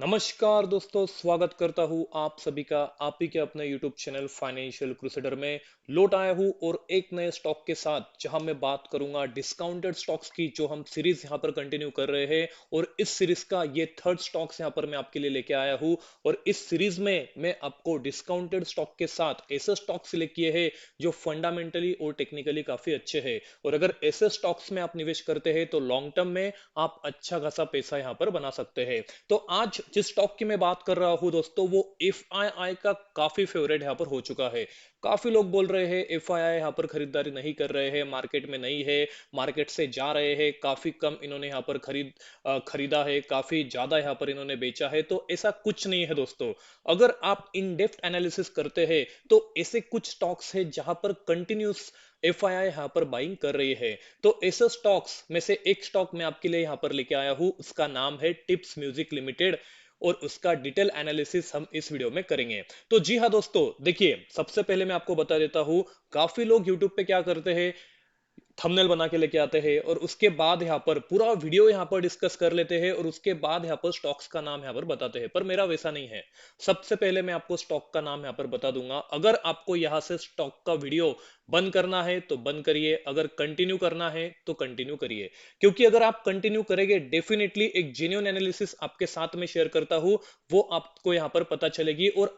नमस्कार दोस्तों, स्वागत करता हूँ आप सभी का आप ही के अपने YouTube चैनल फाइनेंशियल क्रूसेडर में लौट आया हूँ और एक नए स्टॉक के साथ जहां मैं बात करूंगा डिस्काउंटेड स्टॉक्स की जो हम सीरीज यहां पर कंटिन्यू कर रहे हैं। और इस सीरीज का ये थर्ड स्टॉक्स यहां पर मैं आपके लिए लेके आया हूँ। और इस सीरीज में मैं आपको डिस्काउंटेड स्टॉक के साथ ऐसे स्टॉक सिलेक्ट किए हैं जो फंडामेंटली और टेक्निकली काफी अच्छे हैं। और अगर ऐसे स्टॉक्स में आप निवेश करते हैं तो लॉन्ग टर्म में आप अच्छा खासा पैसा यहां पर बना सकते हैं। तो आज जिस स्टॉक की मैं बात कर रहा हूं दोस्तों, वो एफ आई का काफी फेवरेट यहाँ पर हो चुका है। काफी लोग बोल रहे हैं एफ आई यहाँ पर खरीदारी नहीं कर रहे हैं, मार्केट में नहीं है, मार्केट से जा रहे हैं, काफी कम इन्होंने यहाँ पर खरीदा है, काफी ज्यादा यहाँ पर इन्होंने बेचा है। तो ऐसा कुछ नहीं है दोस्तों। अगर आप इन डेप्थ एनालिसिस करते हैं तो ऐसे कुछ स्टॉक्स है जहां पर कंटिन्यूस एफ आई यहाँ पर बाइंग कर रही है। तो ऐसे स्टॉक्स में से एक स्टॉक मैं आपके लिए यहाँ पर लेके आया हूँ, उसका नाम है टिप्स म्यूजिक लिमिटेड। और उसका डिटेल एनालिसिस हम इस वीडियो में करेंगे। तो जी हाँ दोस्तों, देखिए सबसे पहले मैं आपको बता देता हूँ, काफी लोग यूट्यूब पे क्या करते हैं, थंबनेल बना के लेके आते हैं और उसके बाद यहाँ पर पूरा वीडियो यहाँ पर डिस्कस कर लेते हैं और उसके बाद यहाँ पर स्टॉक्स का नाम यहाँ पर बताते हैं। पर मेरा वैसा नहीं है। सबसे पहले मैं आपको स्टॉक का नाम यहाँ पर बता दूंगा। अगर आपको यहाँ से स्टॉक का वीडियो बंद करना है तो बंद करिए, अगर कंटिन्यू करना है तो कंटिन्यू करिए। क्योंकि अगर आप कंटिन्यू करेंगे, डेफिनेटली एक जेन्युइन एनालिसिस आपके साथ में शेयर करता हूं, वो आपको यहाँ पर पता चलेगी और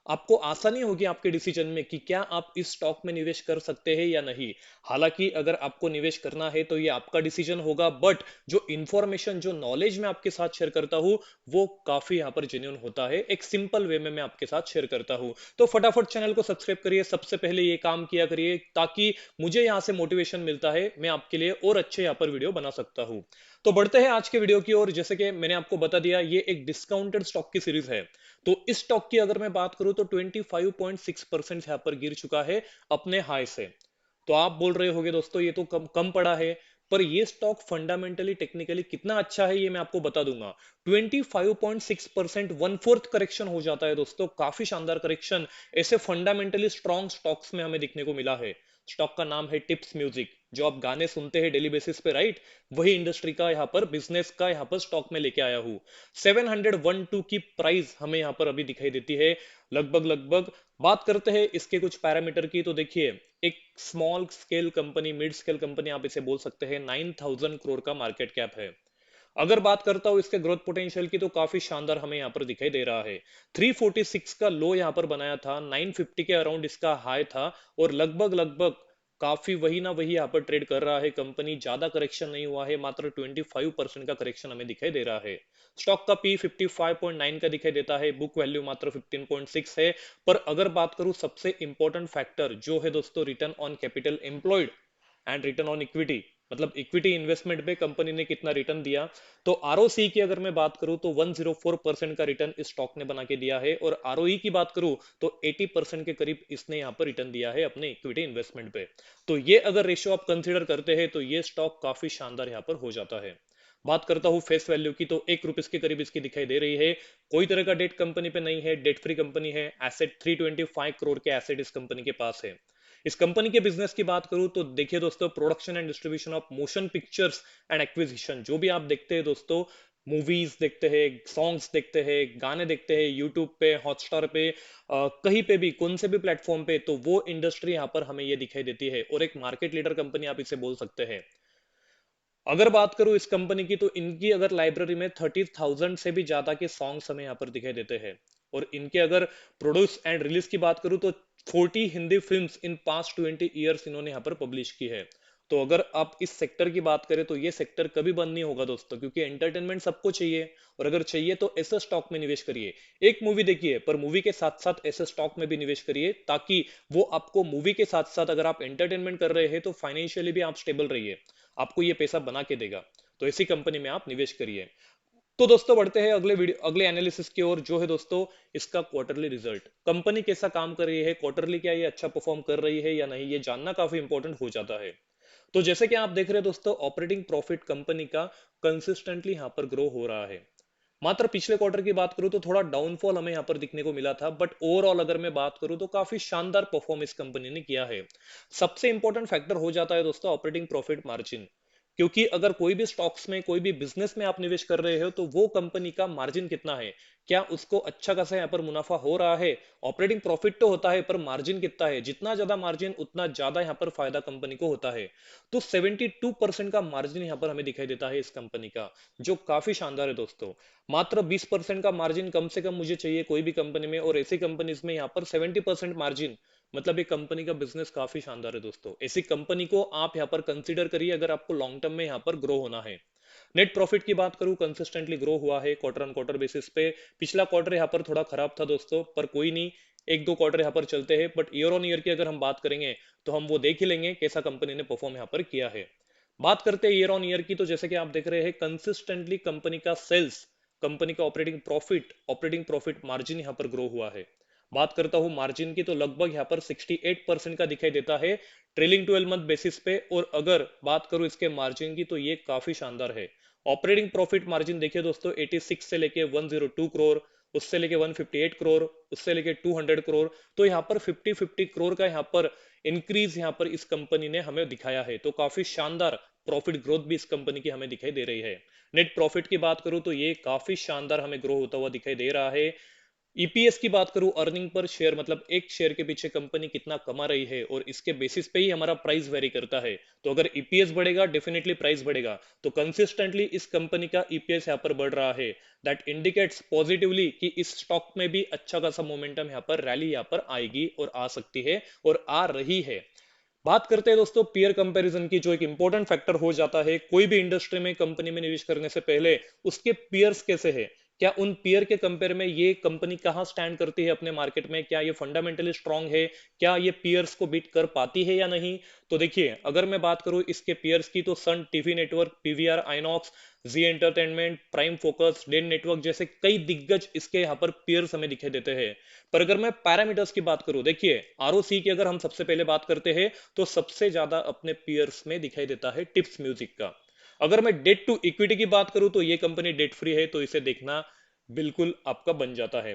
आपको आसानी होगी आपके डिसीजन में कि क्या आप इस स्टॉक में निवेश कर सकते हैं या नहीं। हालांकि अगर आपको निवेश करना है तो ये आपका डिसीजन होगा, बट जो इंफॉर्मेशन जो नॉलेज मैं आपके साथ शेयर करता हूं वो काफी यहाँ पर जेन्युइन होता है। एक सिंपल वे में मैं आपके साथ शेयर करता हूं। तो फटाफट चैनल को सब्सक्राइब करिए, सबसे पहले ये काम किया करिए ताकि मुझे यहाँ से मोटिवेशन मिलता है, मैं आपके लिए और अच्छे यहाँ पर वीडियो बना सकता हूँ। तो बढ़ते हैं आज के वीडियो की ओर। जैसे कि मैंने आपको बता दिया, ये एक डिस्काउंटेड स्टॉक की सीरीज है। तो इस स्टॉक की अगर मैं बात करूं तो 25.6% यहाँ पर गिर चुका है अपने हाई से। तो आप बोल रहे होगे दोस्तों ये तो कम कम पड़ा है, पर ये स्टॉक फंडामेंटली टेक्निकली कितना अच्छा है ये मैं आपको बता दूंगा। 25.6%, वन फोर्थ करेक्शन हो जाता है दोस्तों, काफी शानदार करेक्शन ऐसे फंडामेंटली स्ट्रॉन्ग स्टॉक्स में हमें दिखने को मिला है। स्टॉक का नाम है टिप्स म्यूजिक, जो आप गाने सुनते हैं डेली बेसिस पे, राइट? वही इंडस्ट्री का यहाँ पर बिजनेस का यहाँ पर स्टॉक में लेके आया हूँ। 712 की प्राइस हमें यहाँ पर अभी दिखाई देती है, लगभग लगभग। बात करते हैं इसके कुछ पैरामीटर की, तो देखिए एक small scale company, mid scale company आप इसे बोल सकते हैं, 9,000 करोड़ का मार्केट कैप है। अगर बात करता हूं इसके ग्रोथ पोटेंशियल की तो काफी शानदार हमें यहाँ पर दिखाई दे रहा है। 346 का लो यहाँ पर बनाया था, 950 के अराउंड इसका हाई था। और लगभग लगभग काफी वही ना वही यहाँ पर ट्रेड कर रहा है कंपनी, ज्यादा करेक्शन नहीं हुआ है, मात्र 25% का करेक्शन हमें दिखाई दे रहा है। स्टॉक का पी 55.9 का दिखाई देता है, बुक वैल्यू मात्र 15.6 है। पर अगर बात करूं सबसे इंपॉर्टेंट फैक्टर जो है दोस्तों, return on capital employed and return on equity, मतलब इक्विटी इन्वेस्टमेंट पे कंपनी ने कितना रिटर्न दिया। तो आरओसी की अगर मैं बात करूं तो 104% का रिटर्न इस स्टॉक ने बना के दिया है। और आरओई की बात करूं तो 80% के करीब इसने यहां पर रिटर्न दिया है अपने इक्विटी इन्वेस्टमेंट पे। तो ये अगर रेशियो आप कंसीडर करते हैं तो ये स्टॉक काफी शानदार यहां पर हो जाता है। बात करता हूं फेस वैल्यू की, तो ₹1 के करीब इसकी दिखाई दे रही है। कोई तरह का डेट कंपनी पे नहीं है, डेट फ्री कंपनी है। एसेट 325 करोड़ के एसेट इस कंपनी के पास है। इस कंपनी के बिजनेस की बात करूं तो देखिए दोस्तों, production and distribution of motion pictures and acquisition, जो भी आप देखते हैं दोस्तों, मूवीज देखते हैं, सॉन्ग्स देखते हैं, गाने देखते हैं यूट्यूब पे, हॉटस्टार पे, कहीं पे भी, कौन से भी प्लेटफॉर्म पे, तो वो इंडस्ट्री यहाँ पर हमें ये दिखाई देती है और एक मार्केट लीडर कंपनी आप इसे बोल सकते हैं। अगर बात करूं इस कंपनी की तो इनकी अगर लाइब्रेरी में 30,000 से भी ज्यादा के सॉन्ग्स हमें यहाँ पर दिखाई देते हैं। और इनके अगर प्रोड्यूस एंड रिलीज की बात करूं तो 40 Hindi films in past 20 years इन्होंने यहाँ पर पब्लिश की है। तो अगर आप इस सेक्टर की बात करें तो ये सेक्टर कभी बंद नहीं होगा दोस्तों, क्योंकि एंटरटेनमेंट सबको चाहिए। और अगर चाहिए तो ऐसे स्टॉक में निवेश करिए। एक मूवी देखिए, पर मूवी के साथ साथ ऐसे स्टॉक में भी निवेश करिए, ताकि वो आपको मूवी के साथ साथ अगर आप एंटरटेनमेंट कर रहे हैं तो फाइनेंशियली भी आप स्टेबल रहिए, आपको ये पैसा बना के देगा। तो ऐसी कंपनी में आप निवेश करिए। तो दोस्तों बढ़ते हैं अगले वीडियो, अगले एनालिसिस की ओर, जो है दोस्तों इसका क्वार्टरली रिजल्ट। कंपनी कैसा काम कर रही है क्वार्टरली, क्या ये अच्छा परफॉर्म कर रही है या नहीं, ये जानना काफी इंपॉर्टेंट हो जाता है। तो जैसे कि आप देख रहे हैं दोस्तों, ऑपरेटिंग प्रॉफिट कंपनी का कंसिस्टेंटली यहाँ पर ग्रो हो रहा है। मात्र पिछले क्वार्टर की बात करूं तो थोड़ा डाउनफॉल हमें यहाँ पर दिखने को मिला था, बट ओवरऑल अगर मैं बात करूं तो काफी शानदार परफॉर्म इस कंपनी ने किया है। सबसे इंपॉर्टेंट फैक्टर हो जाता है दोस्तों ऑपरेटिंग प्रॉफिट मार्जिन। क्योंकि अगर कोई भी स्टॉक्स में कोई भी बिजनेस में आप निवेश कर रहे हो तो वो कंपनी का मार्जिन कितना है, क्या उसको अच्छा खासा यहाँ पर मुनाफा हो रहा है, ऑपरेटिंग प्रॉफिट तो होता है पर मार्जिन कितना है, जितना ज्यादा मार्जिन उतना ज्यादा यहाँ पर फायदा कंपनी को होता है। तो 72% का मार्जिन यहाँ पर हमें दिखाई देता है इस कंपनी का, जो काफी शानदार है दोस्तों। मात्र 20% का मार्जिन कम से कम मुझे चाहिए कोई भी कंपनी में, और ऐसी कंपनीज में यहाँ पर 70% मार्जिन, मतलब ये कंपनी का बिजनेस काफी शानदार है दोस्तों। ऐसी कंपनी को आप यहाँ पर कंसीडर करिए अगर आपको लॉन्ग टर्म में यहाँ पर ग्रो होना है। नेट प्रॉफिट की बात करूं, कंसिस्टेंटली ग्रो हुआ है क्वार्टर ऑन क्वार्टर बेसिस पे। पिछला क्वार्टर यहाँ पर थोड़ा खराब था दोस्तों, पर कोई नहीं, एक दो क्वार्टर यहाँ पर चलते हैं, बट ईयर ऑन ईयर की अगर हम बात करेंगे तो हम वो देख ही लेंगे कैसा कंपनी ने परफॉर्म यहाँ पर किया है। बात करते हैं ईयर ऑन ईयर की, तो जैसे कि आप देख रहे हैं कंसिस्टेंटली कंपनी का सेल्स, कंपनी का ऑपरेटिंग प्रॉफिट मार्जिन यहाँ पर ग्रो हुआ है। बात करता हूं मार्जिन की, तो लगभग यहाँ पर 68% का दिखाई देता है ट्रेलिंग 12 मंथ बेसिस पे। और अगर बात करूं इसके मार्जिन की तो ये काफी शानदार है। ऑपरेटिंग प्रॉफिट मार्जिन देखिए दोस्तों, 86 से लेके 102 करोड़, उससे लेके 158 करोड़, उससे लेके 200 करोड़। तो यहाँ पर 50-50 करोड़ का यहाँ पर इंक्रीज यहाँ पर इस कंपनी ने हमें दिखाया है। तो काफी शानदार प्रॉफिट ग्रोथ भी इस कंपनी की हमें दिखाई दे रही है। नेट प्रॉफिट की बात करूं तो ये काफी शानदार हमें ग्रो होता हुआ दिखाई दे रहा है। ईपीएस की बात करूं, अर्निंग पर शेयर, मतलब एक शेयर के पीछे कंपनी कितना कमा रही है, और इसके बेसिस पे ही हमारा प्राइस वेरी करता है। तो अगर ईपीएस बढ़ेगा डेफिनेटली प्राइस बढ़ेगा। तो कंसिस्टेंटली इस कंपनी का ईपीएस यहाँ पर बढ़ रहा है। दैट इंडिकेट्स पॉजिटिवली कि इस स्टॉक में भी अच्छा खासा मोमेंटम यहाँ पर रैली यहाँ पर आएगी और आ सकती है और आ रही है। बात करते हैं दोस्तों पीयर कंपैरिजन की, जो एक इंपॉर्टेंट फैक्टर हो जाता है कोई भी इंडस्ट्री में कंपनी में निवेश करने से पहले। उसके पीयर्स कैसे है, क्या उन पीयर के कंपेयर में ये कंपनी कहाँ स्टैंड करती है अपने मार्केट में, क्या ये फंडामेंटली स्ट्रांग है, क्या ये पीयर्स को बीट कर पाती है या नहीं। तो देखिए अगर मैं बात करूं इसके पीयर्स की, तो Sun TV Network, PVR, INOX, Zee Entertainment, Prime Focus, Den Network जैसे कई दिग्गज इसके यहाँ पर पीयर्स हमें दिखाई देते हैं। पर अगर मैं पैरामीटर्स की बात करूं, देखिए आरओसी की अगर हम सबसे पहले बात करते हैं तो सबसे ज्यादा अपने पीयर्स में दिखाई देता है टिप्स म्यूजिक का। अगर मैं डेट टू इक्विटी की बात करूं तो ये कंपनी डेट फ्री है, तो इसे देखना बिल्कुल आपका बन जाता है।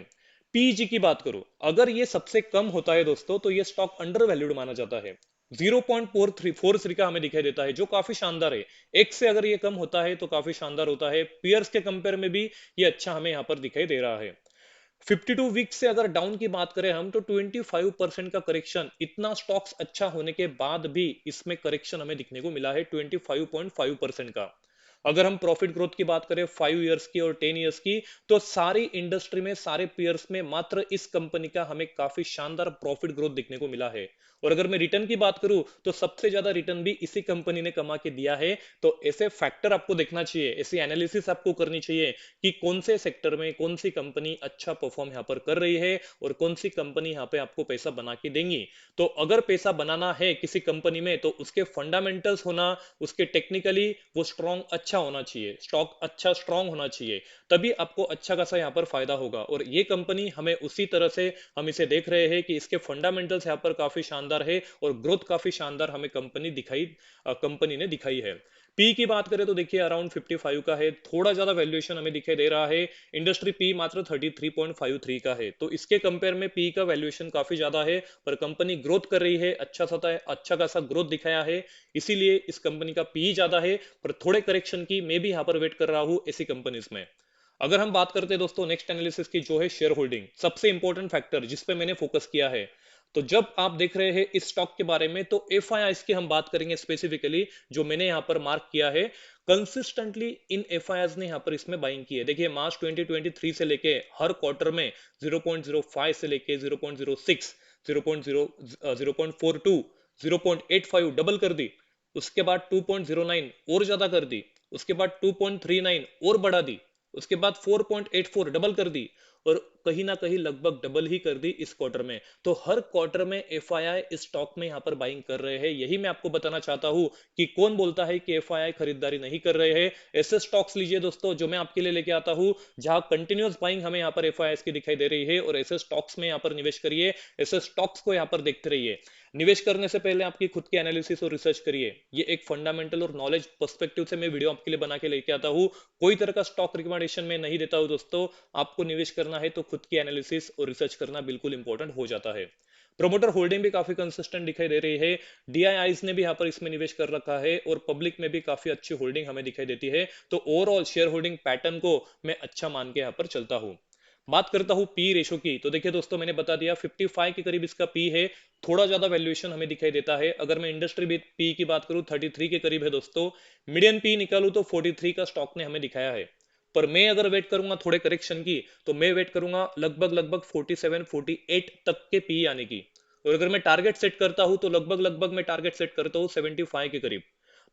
पीईजी की बात करूं, अगर ये सबसे कम होता है दोस्तों तो ये स्टॉक अंडर वैल्यूड माना जाता है। 0.43 का हमें दिखाई देता है, जो काफी शानदार है। एक से अगर ये कम होता है तो काफी शानदार होता है। पीयर्स के कंपेयर में भी ये अच्छा हमें यहाँ पर दिखाई दे रहा है। 52 वीक से अगर डाउन की बात करें हम, तो 25% का करेक्शन, इतना स्टॉक्स अच्छा होने के बाद भी इसमें करेक्शन हमें दिखने को मिला है 25.5% का। अगर हम प्रॉफिट ग्रोथ की बात करें 5 इयर्स की और 10 इयर्स की, तो सारी इंडस्ट्री में सारे पेयर्स में मात्र इस कंपनी का हमें काफी शानदार प्रॉफिट ग्रोथ दिखने को मिला है। और अगर मैं रिटर्न की बात करूं तो सबसे ज्यादा रिटर्न भी इसी कंपनी ने कमा के दिया है। तो ऐसे फैक्टर आपको देखना चाहिए, ऐसी एनालिसिस आपको करनी चाहिए कि कौन से सेक्टर में कौन सी कंपनी अच्छा परफॉर्म यहाँ पर कर रही है और कौन सी कंपनी यहाँ पे आपको पैसा बना के देंगी। तो अगर पैसा बनाना है किसी कंपनी में तो उसके फंडामेंटल्स होना, उसके टेक्निकली वो स्ट्रॉन्ग अच्छा होना चाहिए, स्टॉक अच्छा स्ट्रॉन्ग होना चाहिए, तभी आपको अच्छा खासा यहाँ पर फायदा होगा। और ये कंपनी हमें उसी तरह से हम इसे देख रहे हैं कि इसके फंडामेंटल्स यहाँ पर काफी शानदार है और ग्रोथ काफी शानदार हमें कंपनी ने दिखाई है। पी की बात करें तो देखिए अराउंड 55 का है, थोड़ा ज्यादा वैल्यूएशन हमें दिखाई दे रहा है। इंडस्ट्री पी मात्र 33.53 का है, तो इसके कंपेयर में पी का वैल्यूएशन काफी ज्यादा है। पर कंपनी ग्रोथ कर रही है, अच्छा खासा ग्रोथ दिखाया है, इसीलिए इस कंपनी का पी ज्यादा है। पर थोड़े करेक्शन की मैं भी यहाँ पर वेट कर रहा हूँ ऐसी कंपनीज में। अगर हम बात करते हैं दोस्तों नेक्स्ट एनालिसिस की, जो है शेयर होल्डिंग, सबसे इंपॉर्टेंट फैक्टर जिसपे मैंने फोकस किया है। तो जब आप देख रहे हैं इस स्टॉक के बारे में, तो एफ आई की हम बात करेंगे स्पेसिफिकली, जो मैंने यहाँ पर मार्क किया है। कंसिस्टेंटली इन एफ ने यहाँ पर इसमें बाइंग की है। देखिए मार्च 2023 से लेके हर क्वार्टर में 0.05 से लेके 0.06, 0.0, 0.42, 0.85 डबल कर दी, उसके बाद 2.09 और ज्यादा कर दी, उसके बाद 2.39 और बढ़ा दी, उसके बाद 4.84 डबल कर दी, और कहीं ना कहीं लगभग डबल ही कर दी इस क्वार्टर में। तो हर क्वार्टर में एफआईआई इस स्टॉक में यहाँ पर बाइंग कर रहे हैं। यही मैं आपको बताना चाहता हूं कि कौन बोलता है कि एफआईआई खरीदारी नहीं कर रहे हैं। ऐसे स्टॉक्स लीजिए दोस्तों जो मैं आपके लिए लेके आता हूं, जहां कंटिन्यूअस बाइंग हमें यहाँ पर एफआईआई की दिखाई दे रही है, और ऐसे स्टॉक्स में यहाँ पर निवेश करिए, ऐसे स्टॉक्स को यहाँ पर देखते रहिए। निवेश करने से पहले आपकी खुद की एनालिसिस और रिसर्च करिए। ये एक फंडामेंटल और नॉलेज पर्सपेक्टिव से मैं वीडियो आपके लिए बना के लेके आता हूँ, कोई तरह का स्टॉक रिकमेंडेशन में नहीं देता हूं दोस्तों। आपको निवेश करना है तो खुद की एनालिसिस और रिसर्च करना बिल्कुल इंपॉर्टेंट हो जाता है। प्रोमोटर होल्डिंग भी काफी कंसिस्टेंट दिखाई दे रही है। डीआईआईज ने भी यहाँ पर इसमें निवेश कर रखा है और पब्लिक में भी काफी अच्छी होल्डिंग हमें दिखाई देती है। तो ओवरऑल शेयर होल्डिंग पैटर्न को मैं अच्छा मान के यहाँ पर चलता हूँ। बात करता हूँ पी रेशो की, तो देखिए दोस्तों मैंने बता दिया 55 के करीब इसका पी है। थोड़ा ज्यादा वैल्यूएशन हमें दिखाई देता है। अगर मैं इंडस्ट्री पी की बात करूँ 33 के करीब है दोस्तों। मीडियन पी निकालू तो 43 का स्टॉक ने हमें दिखाया है। पर मैं अगर वेट करूंगा थोड़े करेक्शन की, तो मैं वेट करूंगा लगभग लगभग 47 48 तक के पी आने की। और अगर मैं टारगेट सेट करता हूं तो लगभग लगभग मैं टारगेट सेट करता हूं 75 के करीब।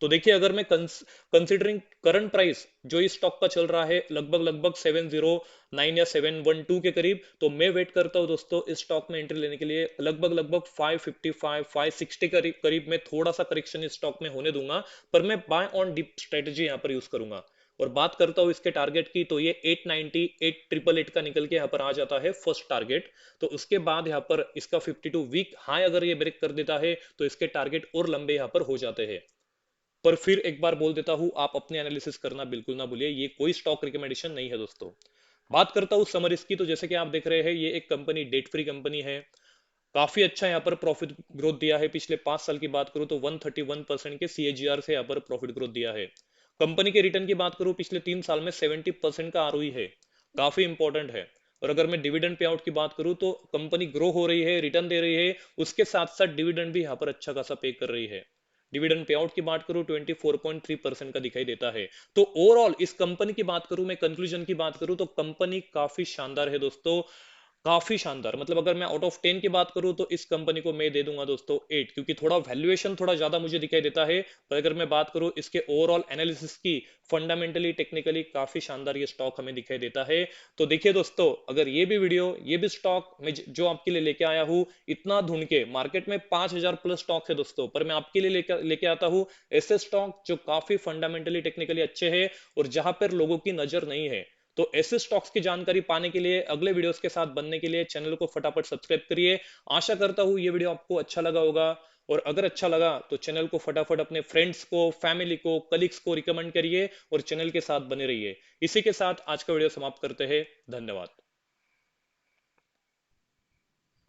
तो देखिए अगर मैं कंसिडरिंग करंट प्राइस जो इस स्टॉक का चल रहा है लगभग लगभग 709 या 712 के करीब, तो मैं वेट करता हूं दोस्तों इस स्टॉक में एंट्री लेने के लिए लगभग लगभग 555 560 करीब करीब में थोड़ा सा करेक्शन इस स्टॉक में होने दूंगा। पर मैं बाय ऑन डिप स्ट्रेटेजी यहां पर यूज करूंगा। और बात करता हूं इसके टारगेट की, तो ये 890 8888 का निकल के यहाँ पर आ जाता है फर्स्ट टारगेट। तो उसके बाद यहाँ पर इसका 52 वीक हाई अगर ये ब्रेक कर देता है तो इसके टारगेट और लंबे यहाँ पर हो जाते हैं। पर फिर एक बार बोल देता हूं, आप अपने एनालिसिस करना बिल्कुल ना भूलिए, ये कोई स्टॉक रिकमेंडेशन नहीं है दोस्तों। बात करता हूं समरिस की, तो जैसे कि आप देख रहे हैं ये एक कंपनी डेट फ्री कंपनी है। काफी अच्छा यहाँ पर प्रॉफिट ग्रोथ दिया है। पिछले 5 साल की बात करूं तो 131% के सीएजीआर से यहाँ पर प्रॉफिट ग्रोथ दिया है। कंपनी के रिटर्न की बात करूं पिछले 3 साल में 70% का आरओई है। काफी इंपॉर्टेंट है। और अगर मैं डिविडेंड पे आउट की बात करूं तो कंपनी ग्रो हो रही है, रिटर्न दे रही है, उसके साथ साथ डिविडेंड भी यहाँ पर अच्छा खासा पे कर रही है। डिविडेंड पे आउट की बात करूं 24.3% का दिखाई देता है। तो ओवरऑल इस कंपनी की बात करूं, मैं कंक्लूजन की बात करूं तो कंपनी काफी शानदार है दोस्तों। काफी शानदार, मतलब अगर मैं आउट ऑफ 10 की बात करूं तो इस कंपनी को मैं दे दूंगा दोस्तों 8, क्योंकि थोड़ा वैल्यूएशन थोड़ा ज्यादा मुझे दिखाई देता है। पर अगर मैं बात करूं इसके ओवरऑल एनालिसिस की, फंडामेंटली टेक्निकली काफी शानदार ये स्टॉक हमें दिखाई देता है। तो देखिए दोस्तों, अगर ये भी वीडियो ये भी स्टॉक मैं जो आपके लिए लेके आया हूं, इतना ढूंढ के मार्केट में 5000 प्लस स्टॉक है दोस्तों, पर मैं आपके लिए लेके आता हूं ऐसे स्टॉक जो काफी फंडामेंटली टेक्निकली अच्छे हैं और जहां पर लोगों की नजर नहीं है। तो ऐसे स्टॉक्स की जानकारी पाने के लिए, अगले वीडियोस के साथ बनने के लिए चैनल को फटाफट सब्सक्राइब करिए। आशा करता हूं ये वीडियो आपको अच्छा लगा होगा। और अगर अच्छा लगा तो चैनल को फटाफट अपने फ्रेंड्स को, फैमिली को, कलीग्स को रिकमेंड करिए और चैनल के साथ बने रहिए। इसी के साथ आज का वीडियो समाप्त करते हैं। धन्यवाद।